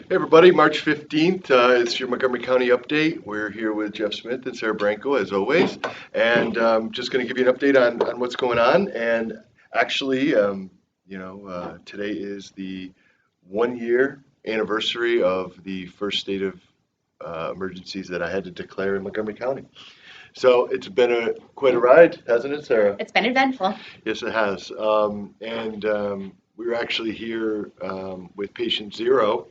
Hey everybody, March 15th, it's your Montgomery County update. We're here with Jeff Smith and Sarah Branco as always, and just going to give you an update on what's going on. And actually, today is the 1 year anniversary of the first state of emergencies that I had to declare in Montgomery County. So it's been quite a ride, hasn't it, Sarah? It's been eventful. Yes, it has. We were actually here with patient zero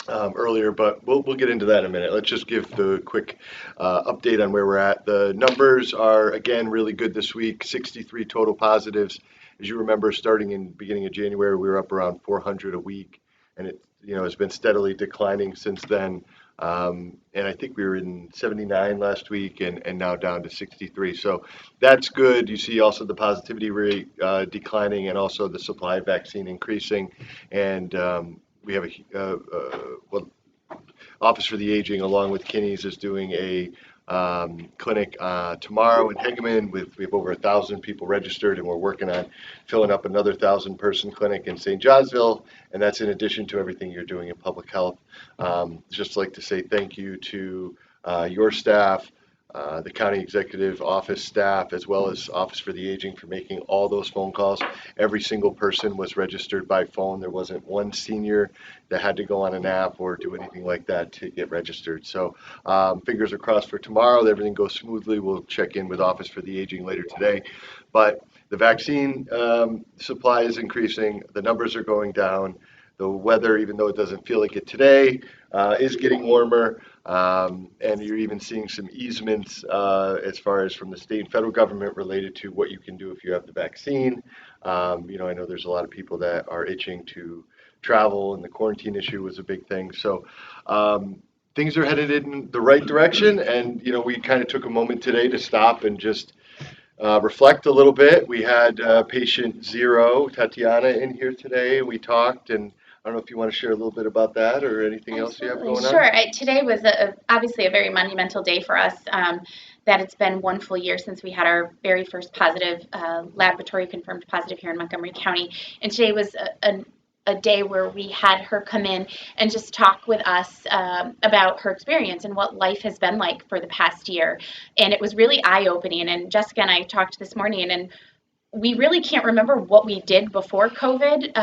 earlier, but we'll get into that in a minute. Let's just give the quick update on where we're at. The numbers are, again, really good this week, 63 total positives. As you remember, starting in beginning of January, we were up around 400 a week, and it has been steadily declining since then. And I think we were in 79 last week and now down to 63. So that's good. You see also the positivity rate declining and also the supply of vaccine increasing. And we have Office for the Aging, along with Kinney's, is doing a clinic tomorrow in Hegeman. We have over 1,000 people registered, and we're working on filling up another 1,000-person clinic in St. Johnsville, and that's in addition to everything you're doing in public health. Just like to say thank you to your staff, the county executive office staff, as well as Office for the Aging, for making all those phone calls. Every single person was registered by phone. There wasn't one senior that had to go on an app or do anything like that to get registered. So fingers are crossed for tomorrow that everything goes smoothly. We'll check in with Office for the Aging later today. But the vaccine supply is increasing. The numbers are going down. The weather, even though it doesn't feel like it today, is getting warmer. And you're even seeing some easements as far as from the state and federal government related to what you can do if you have the vaccine. I know there's a lot of people that are itching to travel, and the quarantine issue was a big thing. So things are headed in the right direction. And, we kind of took a moment today to stop and just reflect a little bit. We had patient zero, Tatiana, in here today. We talked, and I don't know if you want to share a little bit about that or anything else you have going on. Sure. Today was obviously a very monumental day for us. That it's been one full year since we had our very first positive, laboratory confirmed positive here in Montgomery County. And today was a day where we had her come in and just talk with us about her experience and what life has been like for the past year. And it was really eye-opening. And Jessica and I talked this morning, and we really can't remember what we did before COVID.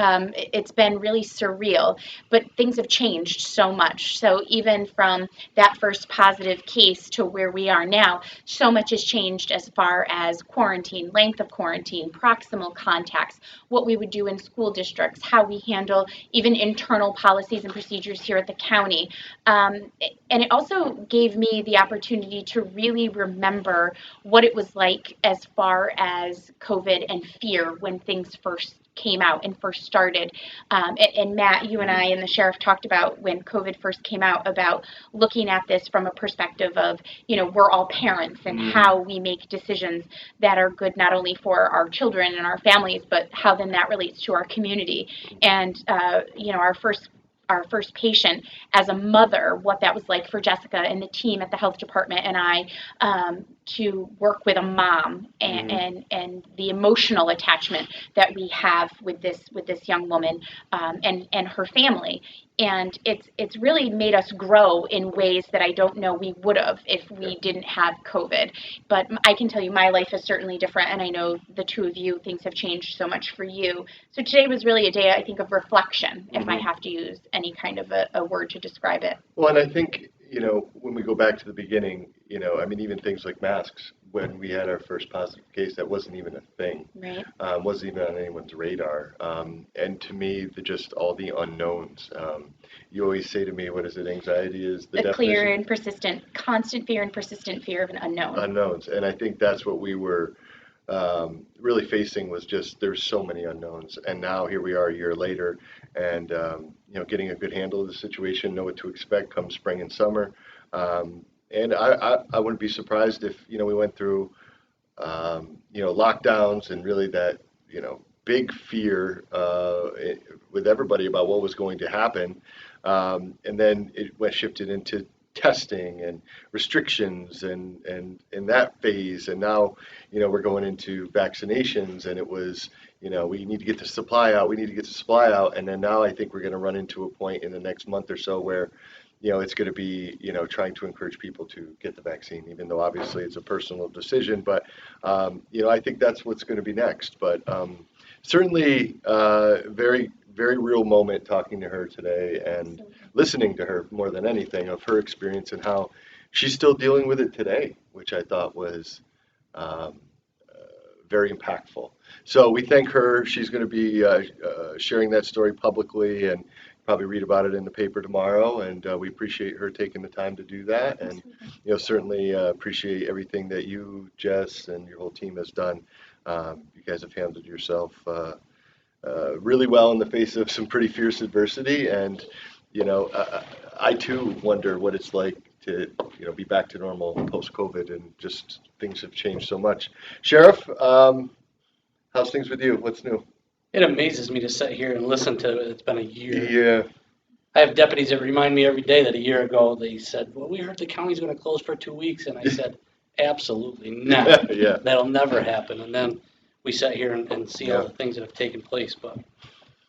It's been really surreal, but things have changed so much. So even from that first positive case to where we are now, so much has changed as far as quarantine, length of quarantine, proximal contacts, what we would do in school districts, how we handle even internal policies and procedures here at the county. And it also gave me the opportunity to really remember what it was like as far as COVID and fear when things first came out and first started. And Matt, you and I and the sheriff talked about when COVID first came out about looking at this from a perspective of, we're all parents and how we make decisions that are good not only for our children and our families, but how then that relates to our community. And, our first patient as a mother, what that was like for Jessica and the team at the health department and I to work with a mom and the emotional attachment that we have with this young woman and her family. And it's really made us grow in ways that I don't know we would have if we didn't have COVID. But I can tell you my life is certainly different, and I know the two of you, things have changed so much for you. So today was really a day, I think, of reflection, if I have to use any kind of a word to describe it. Well, and I think, when we go back to the beginning, even things like masks, when we had our first positive case, that wasn't even a thing. Right. Wasn't even on anyone's radar. And to me, just all the unknowns. You always say to me, what is it? Anxiety is the definition. Constant fear and persistent fear of an unknown. Unknowns. And I think that's what we were really facing, was just there's so many unknowns. And now here we are a year later, and getting a good handle of the situation, know what to expect come spring and summer. And I wouldn't be surprised if we went through lockdowns and really that big fear with everybody about what was going to happen, and then it shifted into testing and restrictions and in that phase. And now, we're going into vaccinations, and it was, we need to get the supply out, we need to get the supply out. And then now I think we're going to run into a point in the next month or so where, it's going to be, trying to encourage people to get the vaccine, even though obviously it's a personal decision. But, I think that's what's going to be next. But certainly, very, very real moment talking to her today and listening to her more than anything of her experience and how she's still dealing with it today, which I thought was um, very impactful. So we thank her. She's going to be sharing that story publicly and probably read about it in the paper tomorrow. And we appreciate her taking the time to do that. And certainly appreciate everything that you, Jess, and your whole team has done. You guys have handled yourself really well in the face of some pretty fierce adversity. And I too wonder what it's like to be back to normal post COVID, and just things have changed so much. Sheriff, how's things with you? What's new? It amazes me to sit here and listen to it. It's been a year. Yeah. I have deputies that remind me every day that a year ago they said, well, we heard the county's going to close for 2 weeks. And I said, absolutely not. Yeah. That'll never happen. And then we sat here and see all Yeah. the things that have taken place. But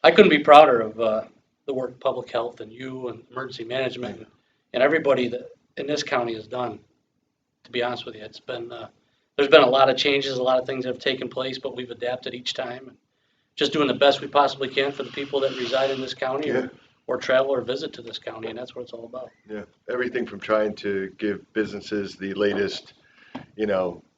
I couldn't be prouder of the work public health and you and emergency management and everybody that in this county has done. To be honest with you, it's been there's been a lot of changes, a lot of things that have taken place, but we've adapted each time. And just doing the best we possibly can for the people that reside in this county Yeah. or travel or visit to this county, and that's what it's all about. Yeah. Everything from trying to give businesses the latest,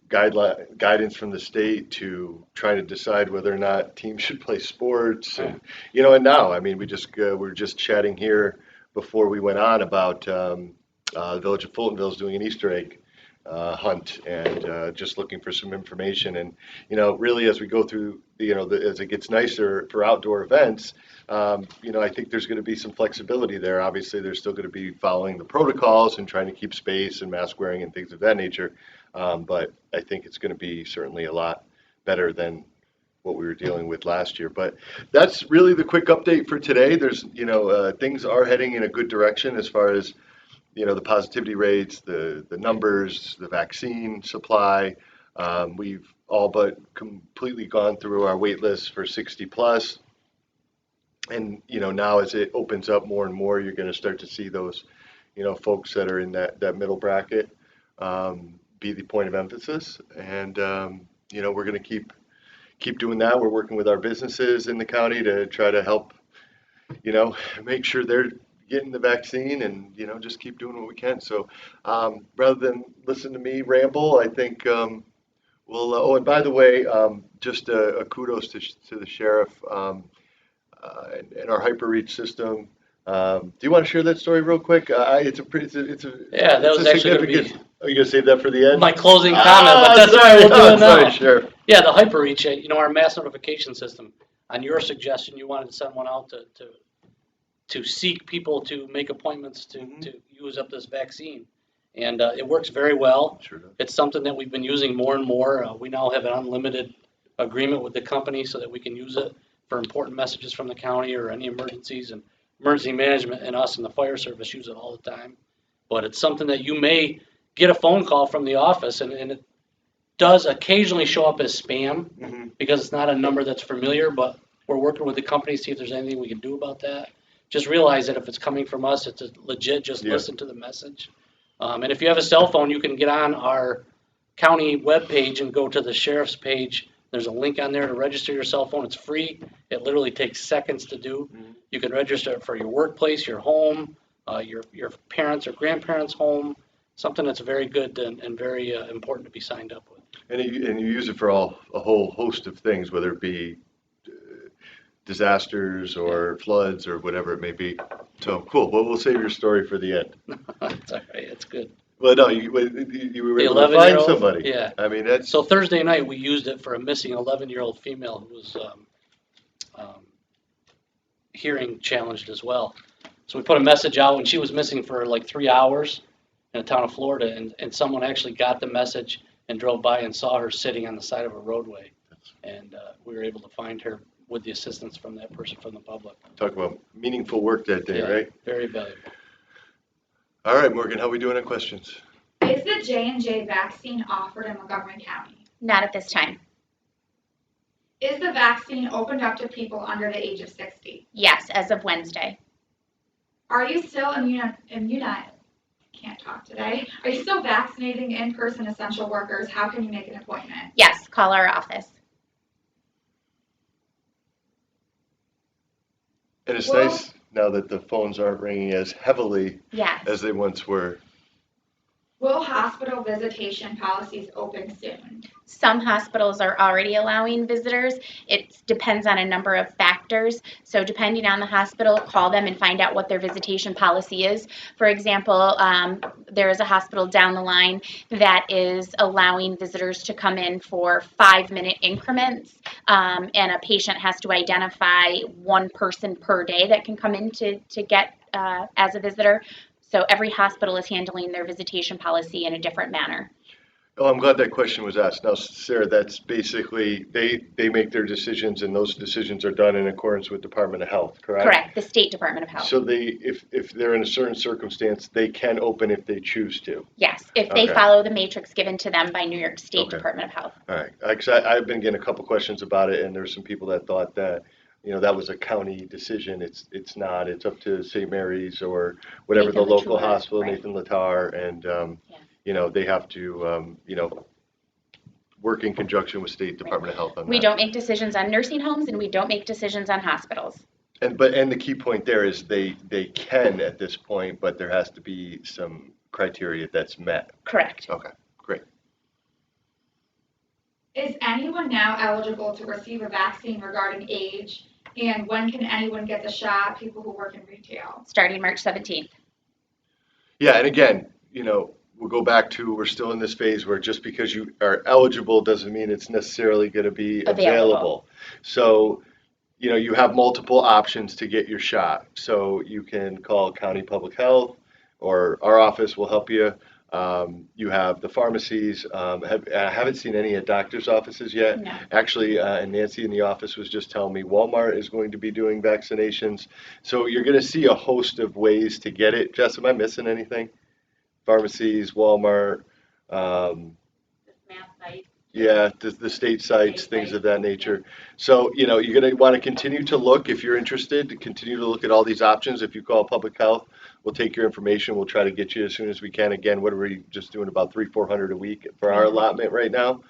guidance from the state to trying to decide whether or not teams should play sports. And, and now, I mean, we're just chatting here before we went on about the village of Fultonville is doing an Easter egg hunt, and just looking for some information. And, really as we go through, as it gets nicer for outdoor events, I think there's going to be some flexibility there. Obviously, they're still going to be following the protocols and trying to keep space and mask wearing and things of that nature. But I think it's going to be certainly a lot better than what we were dealing with last year. But that's really the quick update for today. There's, things are heading in a good direction as far as, the positivity rates, the numbers, the vaccine supply. We've all but completely gone through our wait list for 60 plus. And, now as it opens up more and more, you're going to start to see those, folks that are in that middle bracket be the point of emphasis. And, we're going to keep doing that. We're working with our businesses in the county to try to help, make sure they're getting the vaccine, and, just keep doing what we can. So rather than listen to me ramble, I think we'll, and by the way, just a kudos to the sheriff and our hyperreach system. Do you want to share that story real quick? It's a Yeah, that was actually going to be Are you gonna save that for the end? my closing comment, but that's all sorry, right, we'll do it now. sorry, Sheriff. Yeah, the HyperReach, our mass notification system. On your suggestion, you wanted to send one out to seek people to make appointments to use up this vaccine. And it works very well. Sure does. It's something that we've been using more and more. We now have an unlimited agreement with the company so that we can use it for important messages from the county or any emergencies. And emergency management and us and the fire service use it all the time. But it's something that you may get a phone call from the office, and it does occasionally show up as spam because it's not a number that's familiar, but we're working with the company to see if there's anything we can do about that. Just realize that if it's coming from us, it's legit. Just listen to the message. And if you have a cell phone, you can get on our county webpage and go to the sheriff's page. There's a link on there to register your cell phone. It's free. It literally takes seconds to do. You can register it for your workplace, your home, your parents' or grandparents' home, something that's very good and very important to be signed up with. And you use it for a whole host of things, whether it be disasters or floods or whatever it may be. So cool. Well, we'll save your story for the end. It's all right. It's good. Well, no, you were The able to find 11-year-old, somebody. yeah. I mean, that's So Thursday night, we used it for a missing 11-year-old female who was hearing challenged as well. So we put a message out, and she was missing for like 3 hours in the town of Florida, and someone actually got the message and drove by and saw her sitting on the side of a roadway. And we were able to find her with the assistance from that person from the public. talk about meaningful work that day, right? Very valuable. All right, Morgan, how we doing on questions? Is the J&J vaccine offered in Montgomery County? Not at this time. Is the vaccine opened up to people under the age of 60? Yes, as of Wednesday. Are you still can't talk today. Are you still vaccinating in-person essential workers? How can you make an appointment? Yes, call our office. And it's Well- nice now that the phones aren't ringing as heavily Yes. as they once were. Will hospital visitation policies open soon? Some hospitals are already allowing visitors. It depends on a number of factors. So depending on the hospital, call them and find out what their visitation policy is. For example, there is a hospital down the line that is allowing visitors to come in for 5-minute increments, and a patient has to identify one person per day that can come in to get as a visitor. So every hospital is handling their visitation policy in a different manner. Oh, I'm glad that question was asked. Now, Sarah, that's basically, they make their decisions and those decisions are done in accordance with Department of Health, correct? Correct, the State Department of Health. So if they're in a certain circumstance, they can open if they choose to. Yes, if they Okay. follow the matrix given to them by New York State Okay. Department of Health. All right, because I've been getting a couple questions about it, and there's some people that thought that, that was a county decision. It's not. It's up to St. Mary's or whatever Nathan the local Latar, hospital, right. Nathan Latar, and they have to work in conjunction with State Department of Health on that. We don't make decisions on nursing homes and we don't make decisions on hospitals. And the key point there is they can at this point, but there has to be some criteria that's met. Correct. Okay, great. Is anyone now eligible to receive a vaccine regarding age? And when can anyone get the shot? People who work in retail. Starting March 17th. Yeah, and again, we'll go back to, we're still in this phase where just because you are eligible doesn't mean it's necessarily going to be available. So, you have multiple options to get your shot. So you can call County Public Health or our office will help you. You have the pharmacies. I haven't seen any at doctors' offices yet. No. Actually, and Nancy in the office was just telling me Walmart is going to be doing vaccinations. So you're going to see a host of ways to get it. Jess, am I missing anything? Pharmacies, Walmart, yeah, the state sites, things of that nature. So, you're going to want to continue to look, if you're interested, to continue to look at all these options. If you call public health, we'll take your information. We'll try to get you as soon as we can. Again, what are we just doing, about 300-400 a week for our allotment right now?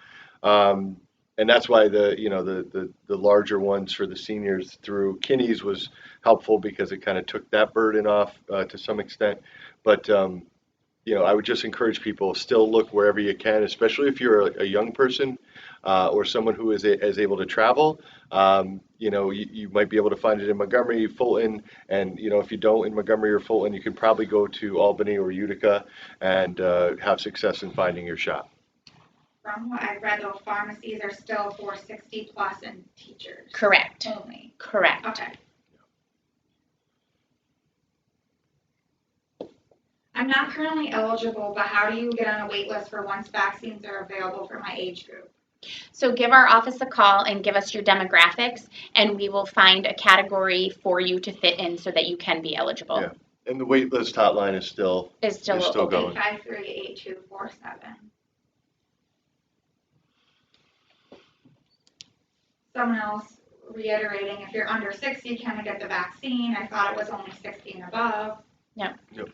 And that's why the larger ones for the seniors through Kinney's was helpful because it kind of took that burden off to some extent. But I would just encourage people, still look wherever you can, especially if you're a young person or someone who is able to travel. You might be able to find it in Montgomery, Fulton, and if you don't in Montgomery or Fulton, you can probably go to Albany or Utica and have success in finding your shot. From what I've read, though, pharmacies are still for 60 plus and teachers. Correct. Only. Correct. Okay. I'm not currently eligible, but how do you get on a wait list for once vaccines are available for my age group? So give our office a call and give us your demographics, and we will find a category for you to fit in so that you can be eligible. Yeah. And the wait list hotline is still Still open. going. 853-8247. Someone else reiterating, if you're under 60, can we get the vaccine? I thought it was only 60 and above. No. Yep.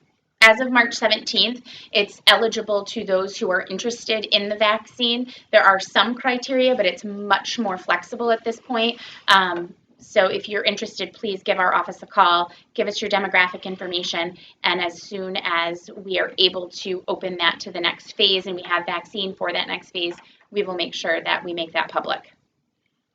As of March 17th, it's eligible to those who are interested in the vaccine. There are some criteria, but it's much more flexible at this point. So if you're interested, please give our office a call, give us your demographic information, and as soon as we are able to open that to the next phase and we have vaccine for that next phase, we will make sure that we make that public.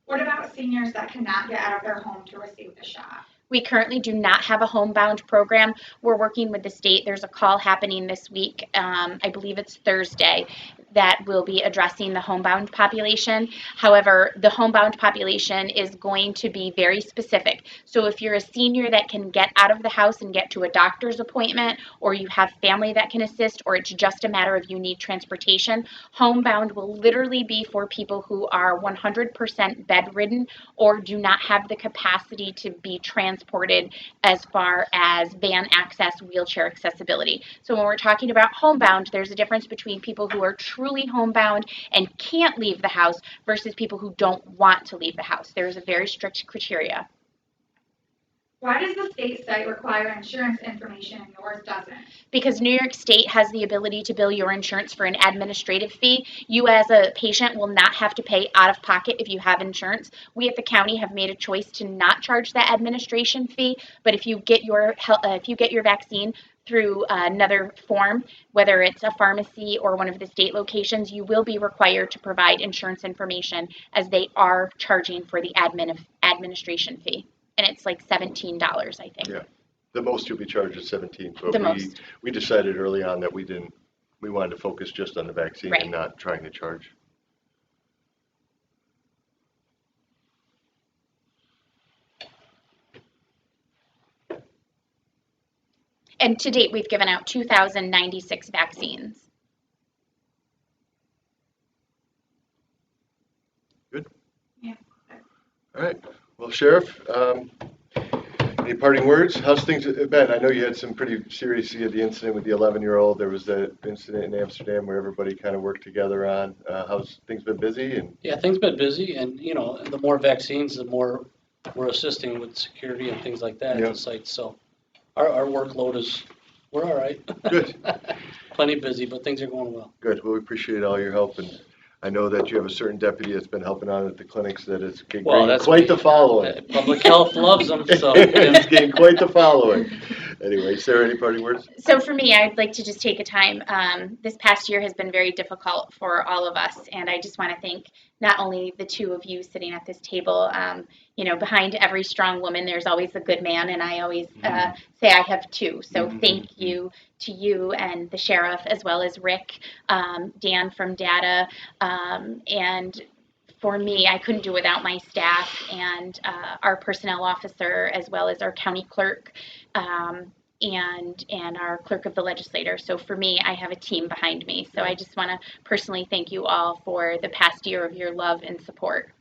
What about seniors that cannot get out of their home to receive the shot? We currently do not have a homebound program. We're working with the state. There's a call happening this week. I believe it's Thursday. that will be addressing the homebound population. However, the homebound population is going to be very specific. So if you're a senior that can get out of the house and get to a doctor's appointment, or you have family that can assist, or it's just a matter of you need transportation, homebound will literally be for people who are 100% bedridden or do not have the capacity to be transported as far as van access, wheelchair accessibility. So when we're talking about homebound, there's a difference between people who are truly homebound and can't leave the house versus people who don't want to leave the house. There's a very strict criteria. Why does the state site require insurance information and yours doesn't? Because New York State has the ability to bill your insurance for an administrative fee. You as a patient will not have to pay out of pocket if you have insurance. We at the county have made a choice to not charge that administration fee, but if you get your vaccine through another form, whether it's a pharmacy or one of the state locations, you will be required to provide insurance information, as they are charging for the administration fee. And it's like $17, I think. Yeah. The most you'll be charged is 17, but The most. we decided early on that we wanted to focus just on the vaccine Right. and not trying to charge. And to date, we've given out 2,096 vaccines. Good? Yeah. All right. Well, Sheriff, any parting words? How's things been? I know you had some pretty serious, you had the incident with the 11-year-old. There was that incident in Amsterdam where everybody kind of worked together on. How's things been busy? And Yeah, things been busy, and the more vaccines, the more we're assisting with security and things like that at Yeah. the site. So our workload we're all right. Good. Plenty busy, but things are going well. Good. Well, we appreciate all your help, and I know that you have a certain deputy that's been helping out at the clinics that is getting quite the following. Public health loves them, so. It's getting quite the following. Anyway, Sarah, any parting words? So for me, I'd like to just take a time. This past year has been very difficult for all of us, and I just want to thank not only the two of you sitting at this table. Behind every strong woman, there's always a good man, and I always say I have two. So thank you to you and the sheriff, as well as Rick, Dan from Data, and for me, I couldn't do without my staff and our personnel officer, as well as our county clerk, and our clerk of the legislator. So for me, I have a team behind me. So I just want to personally thank you all for the past year of your love and support.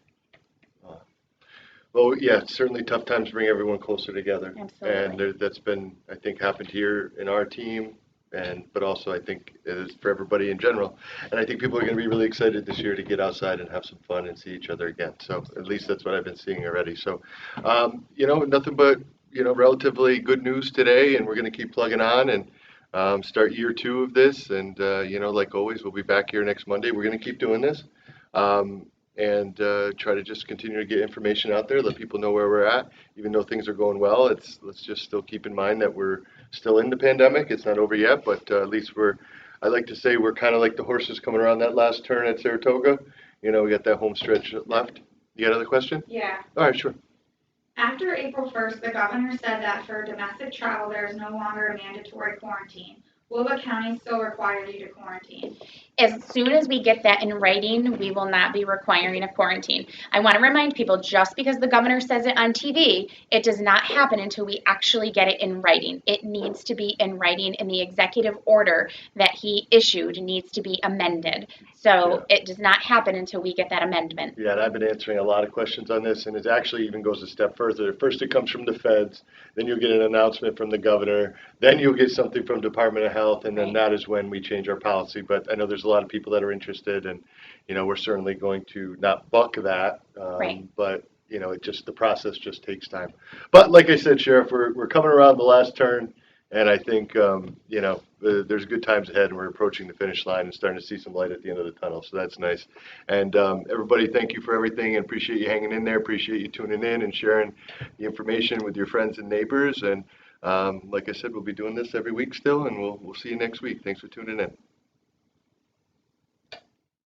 Well, yeah, certainly tough times bring everyone closer together. Absolutely. And that's been, I think, happened here in our team, but also I think it is for everybody in general. And I think people are going to be really excited this year to get outside and have some fun and see each other again. So at least that's what I've been seeing already. So, nothing but, relatively good news today, and we're going to keep plugging on and start year 2 of this. And, like always, we'll be back here next Monday. We're going to keep doing this. And try to just continue to get information out there, let people know where we're at. Even though things are going well, let's just still keep in mind that we're still in the pandemic. It's not over yet, but at least I like to say we're kind of like the horses coming around that last turn at Saratoga. We got that home stretch left. You got another question? Yeah. All right, sure. After April 1st, the governor said that for domestic travel, there is no longer a mandatory quarantine. Will the county still require you to quarantine? As soon as we get that in writing, we will not be requiring a quarantine. I want to remind people, just because the governor says it on TV, it does not happen until we actually get it in writing. It needs to be in writing, and the executive order that he issued needs to be amended. So It does not happen until we get that amendment. Yeah, and I've been answering a lot of questions on this, and it actually even goes a step further. First it comes from the feds, then you'll get an announcement from the governor, then you'll get something from Department of Health, and then that is when we change our policy. But I know there's a lot of people that are interested, and we're certainly going to not buck that, but the process just takes time. But like I said, Sheriff, we're coming around the last turn, and I think there's good times ahead, and we're approaching the finish line and starting to see some light at the end of the tunnel. So that's nice. And everybody, thank you for everything, and appreciate you hanging in there. Appreciate you tuning in and sharing the information with your friends and neighbors. And like I said, we'll be doing this every week still, and we'll see you next week. Thanks for tuning in.